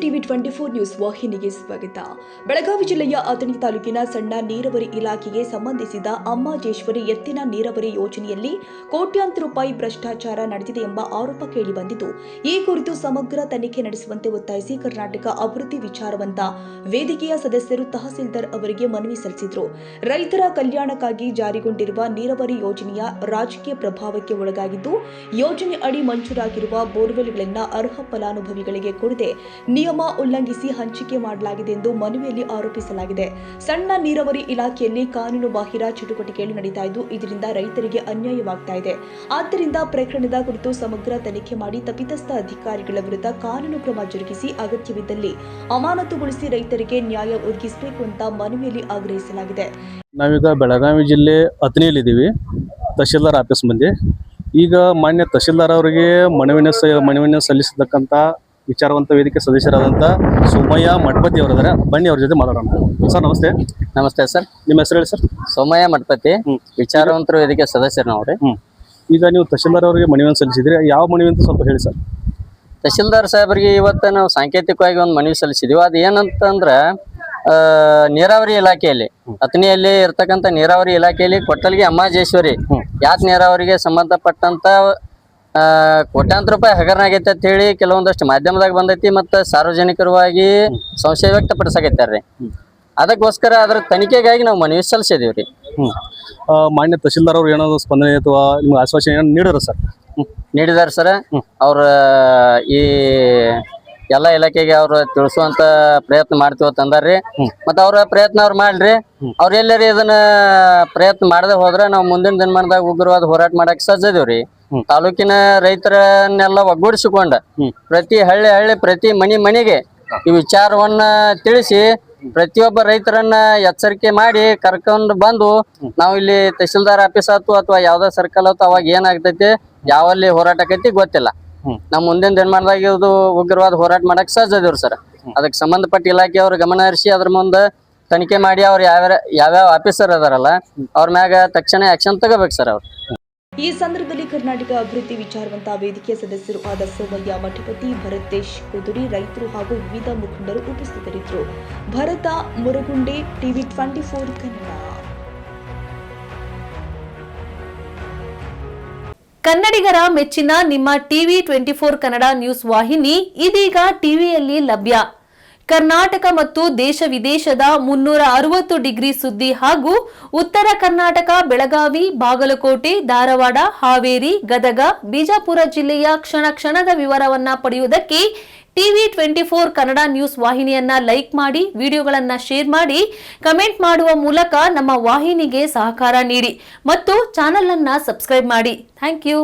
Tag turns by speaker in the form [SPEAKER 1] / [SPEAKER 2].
[SPEAKER 1] TV 24 news ವಾಹಿನಿಗೆ ಸ್ವಾಗತ. ಬೆಳಗಾವಿ ಜಿಲ್ಲೆಯ ಅಥಣಿ ತಾಲೂಕಿನ ಸಣ್ಣ ನೀರಾವರಿ ಇಲಾಖೆಗೆ ಸಂಬಂಧಿಸಿದ ಅಮ್ಮಾಜೇಶ್ವರಿ ಎತ್ತಿನ ನೀರಾವರಿ ಯೋಜನೆಯಲ್ಲಿ ಕೋಟ್ಯಾಂತರ ರೂಪಾಯಿ ಭ್ರಷ್ಟಾಚಾರ ನಡೆದಿದೆ ಎಂಬ ಆರೋಪ ಕೇಳಿಬಂದಿದ್ದು, ಈ ಕುರಿತು ಸಮಗ್ರ ತನಿಖೆ ನಡೆಸುವಂತೆ ಒತ್ತಾಯಿಸಿ ಕರ್ನಾಟಕ ಅಭಿವೃದ್ಧಿ ವಿಚಾರವಂತ ವೇದಿಕೆಯ ಸದಸ್ಯರು ತಹಸೀಲ್ದಾರ್ ಅವರಿಗೆ ಮನವಿ ಸಲ್ಲಿಸಿದರು. ರೈತರ ಕಲ್ಯಾಣಕ್ಕಾಗಿ ಜಾರಿಗೊಂಡಿರುವ ನೀರಾವರಿ ಯೋಜನೆಯ ರಾಜಕೀಯ ಪ್ರಭಾವಕ್ಕೆ ಒಳಗಾಗಿದ್ದು, ಯೋಜನೆ ಅಡಿ ಮಂಜೂರಾಗಿರುವ ಬೋರ್ವೆಲ್ಗಳನ್ನು ಅರ್ಹ ಫಲಾನುಭವಿಗಳಿಗೆ ಕೊಡದೆ ನಿಯಮ ಉಲ್ಲಂಘಿಸಿ ಹಂಚಿಕೆ ಮಾಡಲಾಗಿದೆ ಎಂದು ಮನವಿಯಲ್ಲಿ ಆರೋಪಿಸಲಾಗಿದೆ. ಸಣ್ಣ ನೀರಾವರಿ ಇಲಾಖೆಯಲ್ಲಿ ಕಾನೂನು ಬಾಹಿರ ಚಟುವಟಿಕೆಗಳು ನಡೀತಾ ಇದ್ದು, ಇದರಿಂದ ರೈತರಿಗೆ ಅನ್ಯಾಯವಾಗ್ತಾ ಇದೆ. ಆದ್ದರಿಂದ ಪ್ರಕರಣದ ಕುರಿತು ಸಮಗ್ರ ತನಿಖೆ ಮಾಡಿ ತಪ್ಪಿತಸ್ಥ ಅಧಿಕಾರಿಗಳ ವಿರುದ್ಧ ಕಾನೂನು ಕ್ರಮ ಜರುಗಿಸಿ ಅಗತ್ಯವಿದ್ದಲ್ಲಿ ಅಮಾನತುಗೊಳಿಸಿ ರೈತರಿಗೆ ನ್ಯಾಯ ಒದಗಿಸಬೇಕು ಅಂತ ಮನವಿಯಲ್ಲಿ ಆಗ್ರಹಿಸಲಾಗಿದೆ.
[SPEAKER 2] ನಾವೀಗ ಬೆಳಗಾವಿ ಜಿಲ್ಲೆ ಅಥಣಿಯಲ್ಲಿದ್ದೀವಿ, ತಹಶೀಲ್ದಾರ್ ಆಫೀಸ್ ಮುಂದೆ. ಈಗ ಮಾನ್ಯ ತಹಶೀಲ್ದಾರ್ ಅವರಿಗೆ ಮನವಿಯನ್ನು ಸಲ್ಲಿಸತಕ್ಕಂಥ ವಿಚಾರವಂತ ವೇದಿಕೆ ಸದಸ್ಯರಾದಂಥ ಸೋಮಯ್ಯ ಮಠಪತಿ ಅವರಿದ್ದಾರೆ. ಬನ್ನಿ ಅವ್ರ ಜೊತೆ ಮಾತಾಡೋಣ. ಸರ್ ನಮಸ್ತೆ.
[SPEAKER 3] ನಮಸ್ತೆ ಸರ್.
[SPEAKER 2] ನಿಮ್ಮ ಹೆಸರು ಹೇಳಿ ಸರ್.
[SPEAKER 3] ಸೋಮಯ್ಯ ಮಠಪತಿ, ವಿಚಾರವಂತರ ವೇದಿಕೆ ಸದಸ್ಯರು ನಾವ್ರಿ.
[SPEAKER 2] ಈಗ ನೀವು ತಹಶೀಲ್ದಾರ್ ಅವರಿಗೆ ಮನವಿಯನ್ನು ಸಲ್ಲಿಸಿದ್ರಿ, ಯಾವ ಮನವಿ ಅಂತ ಸ್ವಲ್ಪ ಹೇಳಿ ಸರ್.
[SPEAKER 3] ತಹಶೀಲ್ದಾರ್ ಸಾಹೇಬರಿಗೆ ಇವತ್ತು ನಾವು ಸಾಂಕೇತಿಕವಾಗಿ ಒಂದು ಮನವಿ ಸಲ್ಲಿಸಿದೀವಿ. ಅದು ಏನಂತಂದ್ರ ನೀರಾವರಿ ಇಲಾಖೆಯಲ್ಲಿ, ಅಥಣಿಯಲ್ಲಿ ಇರ್ತಕ್ಕಂಥ ನೀರಾವರಿ ಇಲಾಖೆಯಲ್ಲಿ ಕೊಟ್ಟಲ್ಗಿ ಅಮ್ಮಾಜೇಶ್ವರಿ ಯಾತ್ ನೀರಾವರಿಗೆ ಸಂಬಂಧಪಟ್ಟಂತ ಕೋಟ್ಯಾಂತರ ರೂಪಾಯಿ ಹಗರಣ ಆಗೈತೆ ಅಂತ ಹೇಳಿ ಕೆಲವೊಂದಷ್ಟು ಮಾಧ್ಯಮದಾಗ ಬಂದೈತಿ, ಮತ್ತು ಸಾರ್ವಜನಿಕರವಾಗಿ ಸಂಶಯ ವ್ಯಕ್ತಪಡಿಸಾಕೈತಾರ್ರಿ. ಅದಕ್ಕೋಸ್ಕರ ಅದರ ತನಿಖೆಗಾಗಿ ನಾವು ಮನವಿ ಸಲ್ಲಿಸಿದೀವ್ರಿ.
[SPEAKER 2] ಮಾನ್ಯ ತಹಶೀಲ್ದಾರ್ ಅವ್ರು ಏನಾದ್ರು ಸ್ಪಂದನೆ ಅಥವಾ ನಿಮ್ಗೆ ಆಶ್ವಾಸನೆ ಏನಾದ್ರು ನೀಡಿದ್ರು ಸರ್?
[SPEAKER 3] ನೀಡಿದಾರೆ ಸರ್. ಅವ್ರ ಈ ಎಲ್ಲ ಇಲಾಖೆಗೆ ಅವ್ರು ತಿಳಿಸುವಂತ ಪ್ರಯತ್ನ ಮಾಡ್ತೀವಿ ಅಂತಂದಾರ್ರಿ. ಮತ್ತ ಅವ್ರ ಪ್ರಯತ್ನ ಅವ್ರು ಮಾಡ್ರಿ. ಅವ್ರ ಎಲ್ಲರಿ ಇದನ್ನ ಪ್ರಯತ್ನ ಮಾಡದೆ ಹೋದ್ರೆ ನಾವು ಮುಂದಿನ ದಿನಮಾನದಾಗ ಉಗ್ರವಾದ ಹೋರಾಟ ಮಾಡಕ್ ಸಜ್ಜದೇವ್ರಿ. ತಾಲೂಕಿನ ರೈತರನ್ನೆಲ್ಲ ಒಗ್ಗೂಡಿಸಿಕೊಂಡ ಪ್ರತಿ ಹಳ್ಳಿ ಪ್ರತಿ ಮನೆಗೆ ಈ ವಿಚಾರವನ್ನ ತಿಳಿಸಿ ಪ್ರತಿಯೊಬ್ಬ ರೈತರನ್ನ ಎಚ್ಚರಿಕೆ ಮಾಡಿ ಕರ್ಕೊಂಡು ಬಂದು ನಾವು ಇಲ್ಲಿ ತಹಶೀಲ್ದಾರ್ ಆಫೀಸ್ ಆತು ಅಥವಾ ಯಾವ್ದೋ ಸರ್ಕಲ್ ಆತು ಅವಾಗ ಏನಾಗ್ತೈತಿ, ಯಾವಲ್ಲಿ ಹೋರಾಟ ಆಕೈತಿ ಗೊತ್ತಿಲ್ಲ. ನಾವ್ ಮುಂದಿನ ದಿನಮಾನದಾಗ ಇದು ಉಗ್ರವಾದ ಹೋರಾಟ ಮಾಡಕ್ ಸಜ್ಜದೇವ್ರಿ ಸರ್. ಅದಕ್ಕೆ ಸಂಬಂಧಪಟ್ಟ ಇಲಾಖೆಯವ್ರ ಗಮನ ಹರಿಸಿ ಅದ್ರ ಮುಂದೆ ತನಿಖೆ ಮಾಡಿ ಅವ್ರು ಯಾವ್ಯಾವ ಆಫೀಸರ್ ಅದಾರಲ್ಲ ಅವ್ರ ಮ್ಯಾಗ ತಕ್ಷಣ ಆಕ್ಷನ್ ತಗೋಬೇಕು ಸರ್ ಅವ್ರು.
[SPEAKER 1] ಈ ಸಂದರ್ಭದಲ್ಲಿ ಕರ್ನಾಟಕ ಅಭಿವೃದ್ಧಿ ವಿಚಾರವಂತ ವೇದಿಕೆಯ ಸದಸ್ಯರು ಆದ ಸೋಮಯ್ಯ ಮಠಪತಿ, ಭರತೇಶ್ ಕುದುರಿ, ರೈತರು ಹಾಗೂ ವಿವಿಧ ಮುಖಂಡರು ಉಪಸ್ಥಿತರಿದ್ದರು. ಭರತ ಮುರಗುಂಡೆ, ಟಿವಿ 24 ಕನ್ನಡ.
[SPEAKER 4] ಕನ್ನಡಿಗರ ಮೆಚ್ಚಿನ ನಿಮ್ಮ ಟಿವಿ 24 ಕನ್ನಡ ನ್ಯೂಸ್ ವಾಹಿನಿ ಇದೀಗ ಟಿವಿಯಲ್ಲಿ ಲಭ್ಯ. ಕರ್ನಾಟಕ ಮತ್ತು ದೇಶ ವಿದೇಶದ 360 ಡಿಗ್ರಿ ಸುದ್ದಿ ಹಾಗೂ ಉತ್ತರ ಕರ್ನಾಟಕ, ಬೆಳಗಾವಿ, ಬಾಗಲಕೋಟೆ, ಧಾರವಾಡ, ಹಾವೇರಿ, ಗದಗ, ಬಿಜಾಪುರ ಜಿಲ್ಲೆಯ ಕ್ಷಣದ ವಿವರವನ್ನ ಪಡೆಯುವುದಕ್ಕೆ ಟಿವಿ 24 ಕನ್ನಡ ನ್ಯೂಸ್ ವಾಹಿನಿಯನ್ನ ಲೈಕ್ ಮಾಡಿ, ವಿಡಿಯೋಗಳನ್ನ ಶೇರ್ ಮಾಡಿ, ಕಮೆಂಟ್ ಮಾಡುವ ಮೂಲಕ ನಮ್ಮ ವಾಹಿನಿಗೆ ಸಹಕಾರ ನೀಡಿ ಮತ್ತು ಚಾನೆಲ್ ಅನ್ನ ಸಬ್ಸ್ಕ್ರೈಬ್ ಮಾಡಿ. Thank you.